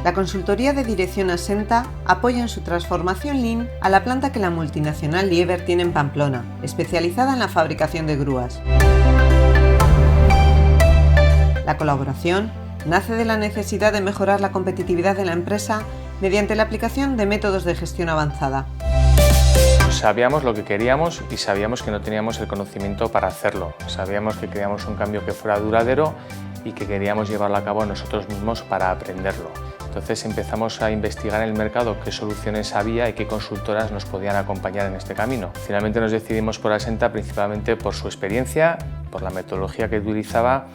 La consultoría de dirección Asenta apoya en su transformación Lean a la planta que la multinacional Liebherr tiene en Pamplona, especializada en la fabricación de grúas. La colaboración nace de la necesidad de mejorar la competitividad de la empresa mediante la aplicación de métodos de gestión avanzada. Sabíamos lo que queríamos y sabíamos que no teníamos el conocimiento para hacerlo. Sabíamos que queríamos un cambio que fuera duradero y que queríamos llevarlo a cabo nosotros mismos para aprenderlo. Entonces empezamos a investigar en el mercado qué soluciones había y qué consultoras nos podían acompañar en este camino. Finalmente nos decidimos por Asenta principalmente por su experiencia, por la metodología que utilizaba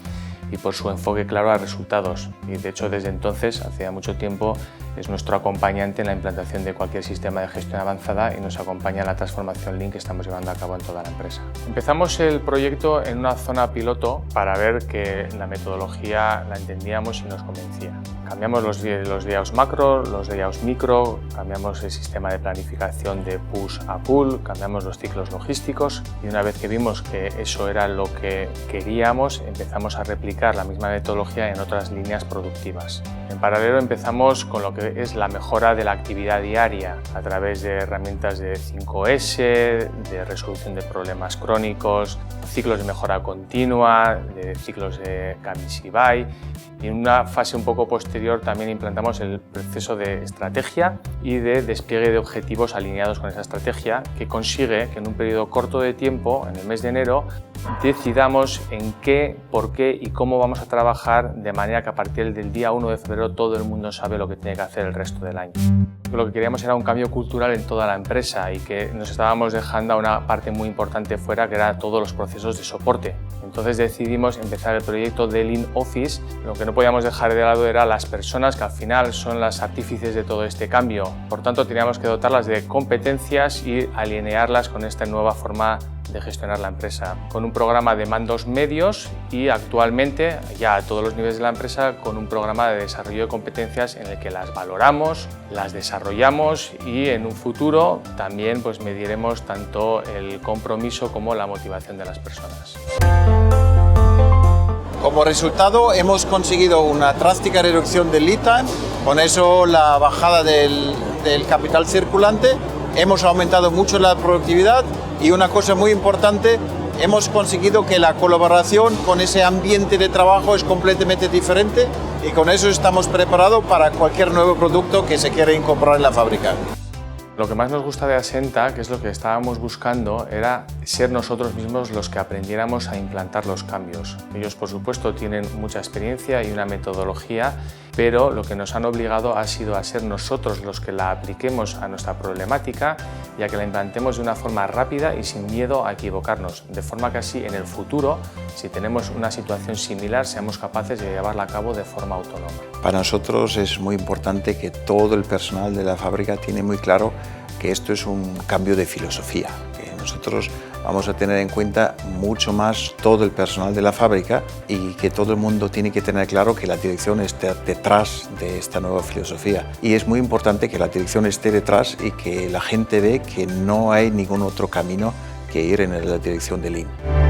y por su enfoque claro a resultados. Y de hecho desde entonces, hace ya mucho tiempo, es nuestro acompañante en la implantación de cualquier sistema de gestión avanzada y nos acompaña en la transformación Lean que estamos llevando a cabo en toda la empresa. Empezamos el proyecto en una zona piloto para ver que la metodología la entendíamos y nos convencía. Cambiamos los layouts macro, los layouts micro, cambiamos el sistema de planificación de push a pull, cambiamos los ciclos logísticos y una vez que vimos que eso era lo que queríamos, empezamos a replicar la misma metodología en otras líneas productivas. En paralelo empezamos con lo que es la mejora de la actividad diaria a través de herramientas de 5S, de resolución de problemas crónicos, ciclos de mejora continua, de ciclos de Kamishi-Bai. Y en una fase un poco posterior también implantamos el proceso de estrategia y de despliegue de objetivos alineados con esa estrategia que consigue que en un periodo corto de tiempo, en el mes de enero, decidamos en qué, por qué y cómo vamos a trabajar de manera que a partir del día 1 de febrero todo el mundo sabe lo que tiene que hacer el resto del año. Lo que queríamos era un cambio cultural en toda la empresa y que nos estábamos dejando a una parte muy importante fuera, que era todos los procesos de soporte. Entonces decidimos empezar el proyecto de Lean Office. Lo que no podíamos dejar de lado era las personas que al final son las artífices de todo este cambio. Por tanto, teníamos que dotarlas de competencias y alinearlas con esta nueva forma de gestionar la empresa, con un programa de mandos medios y actualmente ya a todos los niveles de la empresa con un programa de desarrollo de competencias en el que las valoramos, las desarrollamos y en un futuro también mediremos tanto el compromiso como la motivación de las personas. Como resultado hemos conseguido una drástica reducción del lead time, con eso la bajada del capital circulante, hemos aumentado mucho la productividad y una cosa muy importante, hemos conseguido que la colaboración con ese ambiente de trabajo es completamente diferente y con eso estamos preparados para cualquier nuevo producto que se quiera incorporar en la fábrica. Lo que más nos gusta de Asenta, que es lo que estábamos buscando, era ser nosotros mismos los que aprendiéramos a implantar los cambios. Ellos, por supuesto, tienen mucha experiencia y una metodología, pero lo que nos han obligado ha sido a ser nosotros los que la apliquemos a nuestra problemática y a que la implantemos de una forma rápida y sin miedo a equivocarnos, de forma que así en el futuro, si tenemos una situación similar, seamos capaces de llevarla a cabo de forma autónoma. Para nosotros es muy importante que todo el personal de la fábrica tiene muy claro que esto es un cambio de filosofía, que nosotros vamos a tener en cuenta mucho más todo el personal de la fábrica y que todo el mundo tiene que tener claro que la dirección está detrás de esta nueva filosofía. Y es muy importante que la dirección esté detrás y que la gente ve que no hay ningún otro camino que ir en la dirección de Lean.